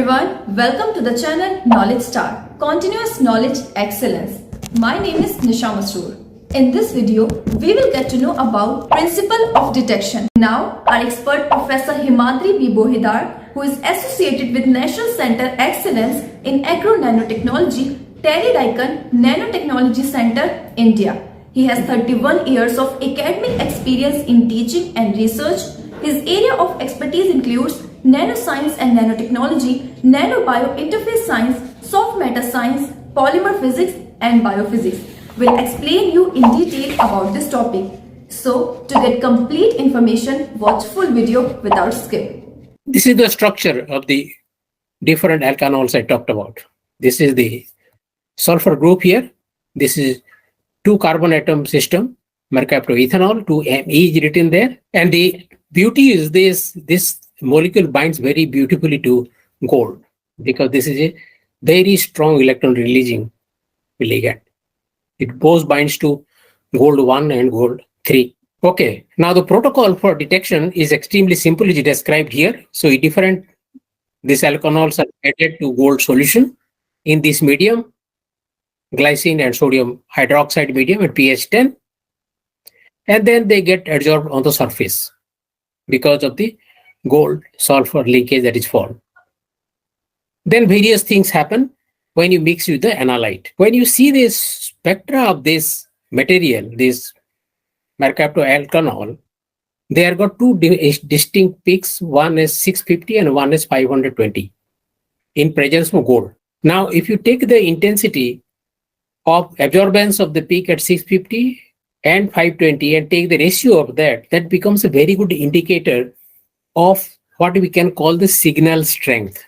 everyone, welcome to the channel Knowledge Star, Continuous Knowledge Excellence. My name is Nisha Masroor. In this video, we will get to know about principle of detection. Now, our expert Professor Himadri B. Bohidar, who is associated with National Center Excellence in Agro Nanotechnology, Terry Nanotechnology Center, India. He has 31 years of academic experience in teaching and research. His area of expertise includes nanoscience and nanotechnology, nanobiointerface science, soft matter science, polymer physics and biophysics. We'll explain you in detail about this topic. So, to get complete information, watch full video without skip. This is the structure of the different alkanols I talked about. This is the sulfur group here. This is 2 carbon atom system, mercaptoethanol, 2Me is written there. And the beauty is this molecule binds very beautifully to gold because this is a very strong electron releasing ligand. It both binds to gold 1 and gold 3. Okay, now the protocol for detection is extremely simple, it is described here. So these alkanols are added to gold solution in this medium, glycine and sodium hydroxide medium at pH 10. And then they get adsorbed on the surface because of the gold sulfur linkage that is formed. Then various things happen when you mix with the analyte. When you see this spectra of this material, this mercaptoalkanol, they have got 2 distinct peaks. One is 650 and one is 520 in presence of gold. Now, if you take the intensity of absorbance of the peak at 650 and 520 and take the ratio of that, that becomes a very good indicator of what we can call the signal strength.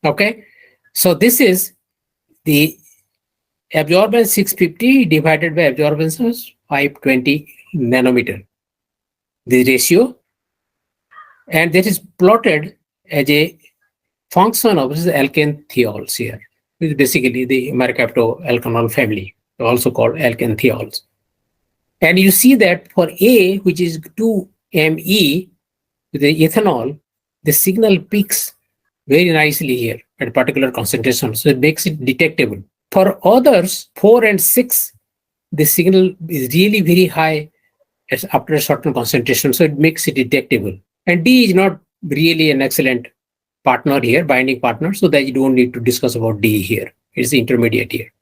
Okay, so this is the absorbance 650 divided by absorbance of 520 nanometer, the ratio, and that is plotted as a function of the alkane thiols here. This is basically the mercaptoalkanol family, also called alkane thiols. And you see that for A, which is 2Me, with the ethanol, the signal peaks very nicely here at particular concentration, so it makes it detectable. For others, 4 and 6, the signal is really very high after a certain concentration, so it makes it detectable. And D is not really an excellent partner here, binding partner, so that you don't need to discuss about D here. It's intermediate here.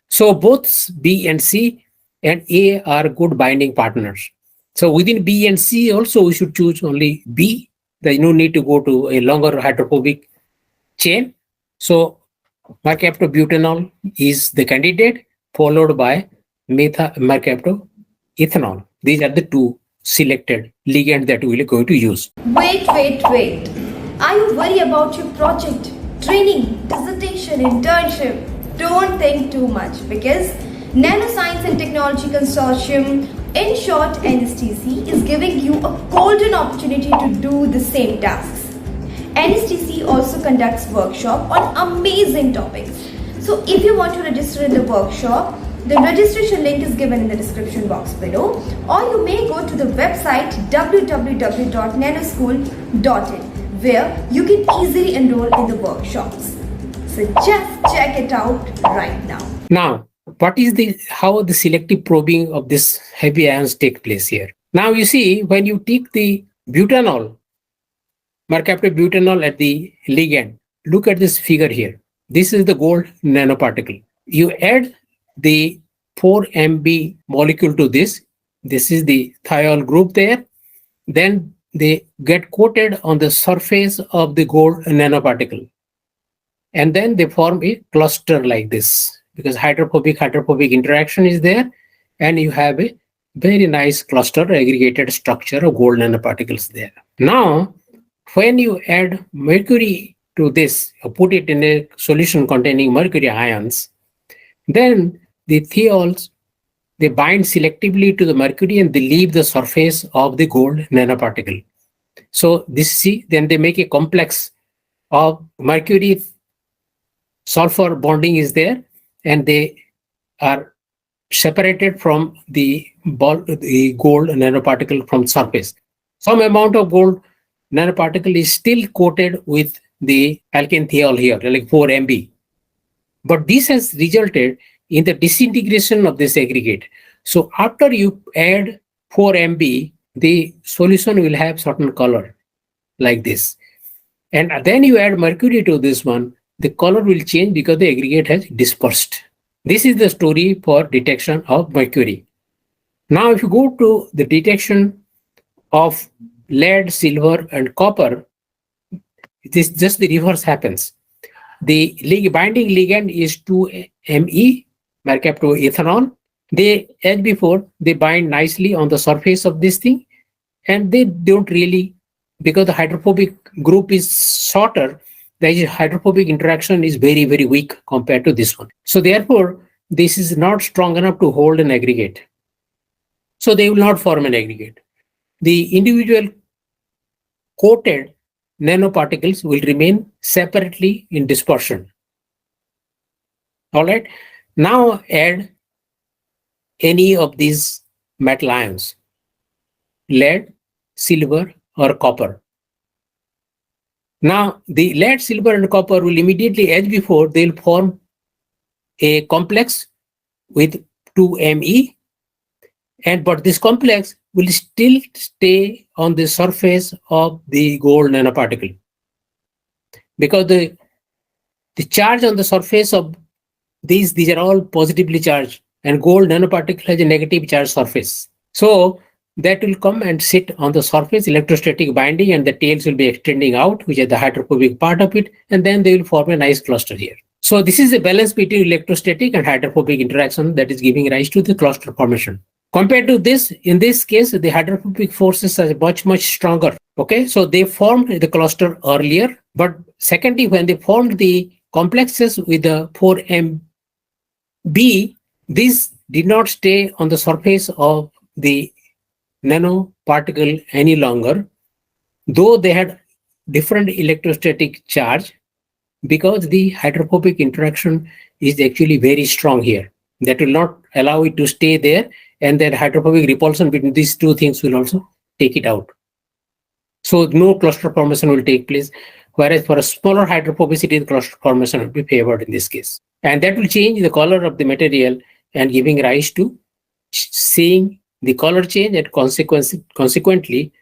So both B and C and A are good binding partners. So within B and C also we should choose only B. There is no need to go to a longer hydrophobic chain. So mercaptobutanol is the candidate, followed by mercaptoethanol. These are the 2 selected ligands that we are going to use. Wait. Are you worried about your project, training, dissertation, internship? Don't think too much because Nanoscience and Technology Consortium, in short NSTC, is giving you a golden opportunity to do the same tasks. NSTC also conducts workshops on amazing topics. So if you want to register in the workshop, the registration link is given in the description box below, or you may go to the website www.nanoschool.in where you can easily enroll in the workshops. So just check it out right now. Now, what is how the selective probing of this heavy ions take place here? Now you see, when you take the butanol, mercaptobutanol at the ligand, look at this figure here. This is the gold nanoparticle. You add the 4MB molecule to this. This is the thiol group there. Then they get coated on the surface of the gold nanoparticle. And then they form a cluster like this, because hydrophobic interaction is there, and you have a very nice cluster aggregated structure of gold nanoparticles there. Now, when you add mercury to this, or put it in a solution containing mercury ions, then the thiols, they bind selectively to the mercury and they leave the surface of the gold nanoparticle. So then they make a complex of mercury sulfur bonding is there, and they are separated from the gold nanoparticle from surface. Some amount of gold nanoparticle is still coated with the alkane thiol here, like 4 MB. But this has resulted in the disintegration of this aggregate. So after you add 4 MB, the solution will have certain color like this. And then you add mercury to this one, the color will change because the aggregate has dispersed. This is the story for detection of mercury. Now, if you go to the detection of lead, silver, and copper, this just the reverse happens. The binding ligand is 2Me, mercaptoethanol. They, as before, they bind nicely on the surface of this thing, and they don't really, because the hydrophobic group is shorter, the hydrophobic interaction is very, very weak compared to this one. So therefore, this is not strong enough to hold an aggregate. So they will not form an aggregate. The individual coated nanoparticles will remain separately in dispersion. All right. Now add any of these metal ions, lead, silver, or copper. Now the lead, silver, and copper will immediately, as before, they'll form a complex with 2Me, but this complex will still stay on the surface of the gold nanoparticle, because the charge on the surface of these are all positively charged, and gold nanoparticle has a negative charge surface. So that will come and sit on the surface, electrostatic binding, and the tails will be extending out, which is the hydrophobic part of it, and then they will form a nice cluster here. So this is the balance between electrostatic and hydrophobic interaction that is giving rise to the cluster formation. Compared to this, in this case, the hydrophobic forces are much, much stronger. Okay, so they formed the cluster earlier, but secondly, when they formed the complexes with the 4MB, these did not stay on the surface of the nanoparticle any longer, though they had different electrostatic charge, because the hydrophobic interaction is actually very strong here. That will not allow it to stay there, and then hydrophobic repulsion between these two things will also take it out. So no cluster formation will take place, whereas for a smaller hydrophobicity, the cluster formation will be favored in this case. And that will change the color of the material and giving rise to seeing the color change, and consequently,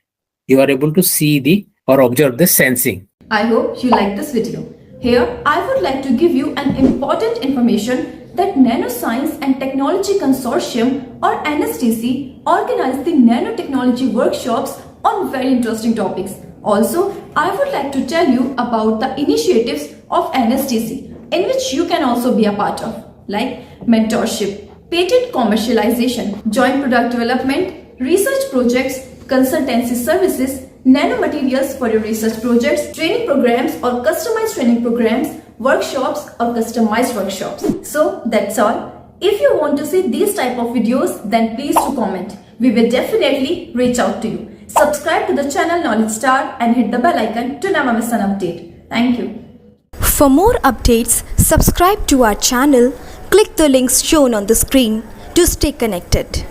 you are able to see or observe the sensing. I hope you like this video. Here, I would like to give you an important information that Nanoscience and Technology Consortium, or NSTC, organize the nanotechnology workshops on very interesting topics. Also, I would like to tell you about the initiatives of NSTC, in which you can also be a part of, like mentorship, patent commercialization, joint product development, research projects, consultancy services, nanomaterials for your research projects, training programs or customized training programs, workshops or customized workshops. So that's all. If you want to see these type of videos, then please do comment. We will definitely reach out to you. Subscribe to the channel Knowledge Star and hit the bell icon to never miss an update. Thank you. For more updates, subscribe to our channel, click the links shown on the screen to stay connected.